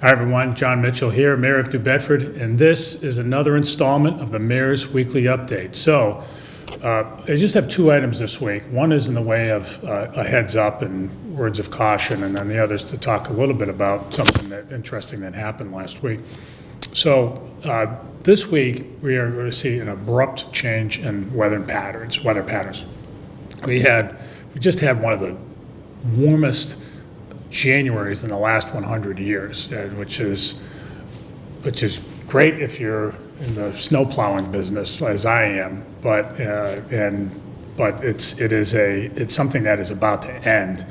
Hi everyone, Jon Mitchell here, Mayor of New Bedford, and this is another installment of the Mayor's Weekly Update. So, I just have two items this week. One is in the way of a heads up and words of caution, and then the other is to talk a little bit about something interesting that happened last week. So, this week we are going to see an abrupt change in weather patterns. We just had one of the warmest Januaries in the last 100 years, which is great if you're in the snow plowing business, as I am. But it's something that is about to end.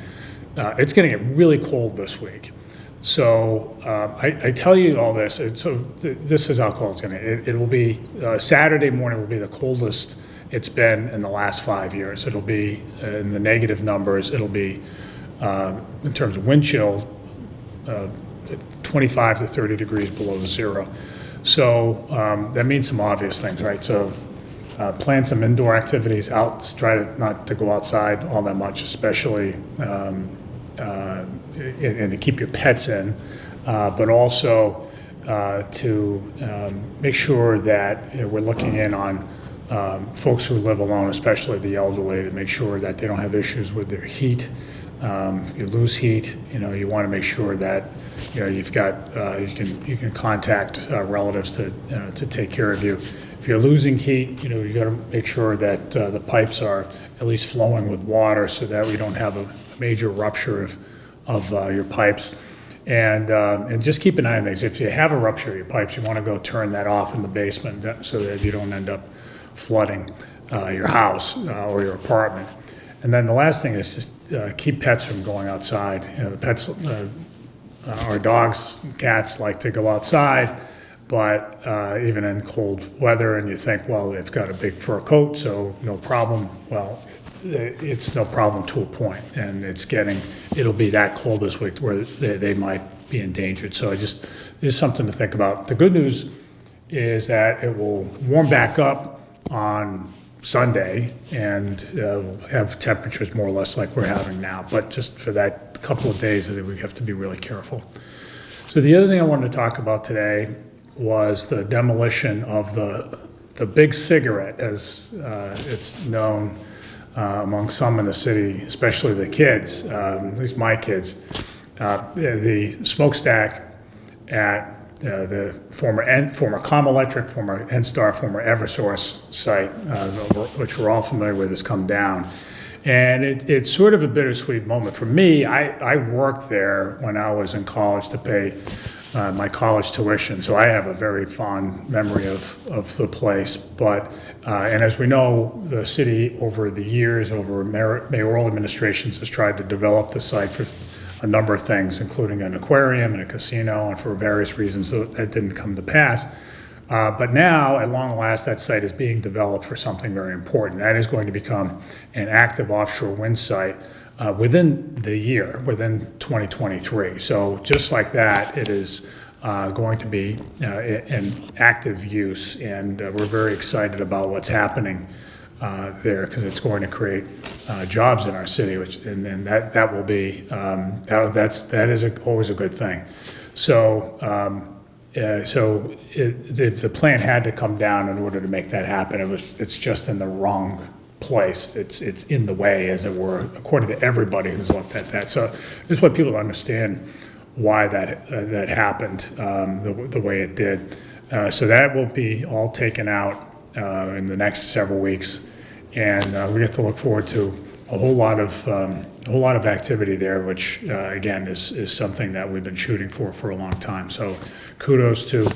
It's going to get really cold this week. So I tell you all this. This is how cold it's going to. It will be Saturday morning will be the coldest it's been in the last 5 years. It'll be in the negative numbers. It'll be in terms of wind chill, 25 to 30 degrees below zero. So that means some obvious things, right? So plan some indoor activities out. Try not to go outside all that much, especially and to keep your pets in, but also to make sure that we're looking in on folks who live alone, especially the elderly, to make sure that they don't have issues with their heat. If you lose heat, you want to make sure that you've got you can contact relatives to take care of you. If you're losing heat, you got to make sure that the pipes are at least flowing with water, so that we don't have a major rupture of your pipes. And just keep an eye on things. If you have a rupture of your pipes, you want to go turn that off in the basement so that you don't end up flooding your house or your apartment. And then the last thing is just keep pets from going outside. The pets, our dogs and cats like to go outside, but even in cold weather, and you think, well, they've got a big fur coat, so no problem. Well, it's no problem to a point, and it'll be that cold this week where they might be endangered. So it's something to think about. The good news is that it will warm back up on Sunday, and we'll have temperatures more or less like we're having now. But just for that couple of days, I think we have to be really careful. So the other thing I wanted to talk about today was the demolition of the big cigarette, as it's known among some in the city, especially the kids, at least my kids. The smokestack at the former Com Electric, former NSTAR, former Eversource site, which we're all familiar with, has come down. And it's sort of a bittersweet moment. For me, I worked there when I was in college to pay my college tuition, so I have a very fond memory of the place. But, and as we know, the city over the years, over mayoral administrations, has tried to develop the site for a number of things, including an aquarium and a casino, and for various reasons that didn't come to pass. But now, at long last, that site is being developed for something very important. That is going to become an active offshore wind site within the year, within 2023. So just like that, it is going to be in active use, and we're very excited about what's happening there, because it's going to create jobs in our city, and that will be that is always a good thing. So the plan had to come down in order to make that happen. It's just in the wrong place. It's in the way, as it were, according to everybody who's looked at that. So I just want people to understand why that happened the way it did. So that will be all taken out in the next several weeks. And we get to look forward to a whole lot of activity there, which again is something that we've been shooting for a long time. So kudos to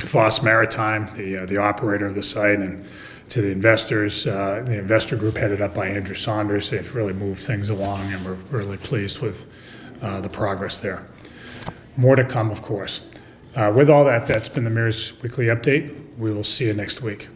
Foss Maritime, the operator of the site, and to the investors, the investor group headed up by Andrew Saunders. They've really moved things along, and we're really pleased with the progress there. More to come, of course. With all that, that's been the Mayor's Weekly Update. We will see you next week.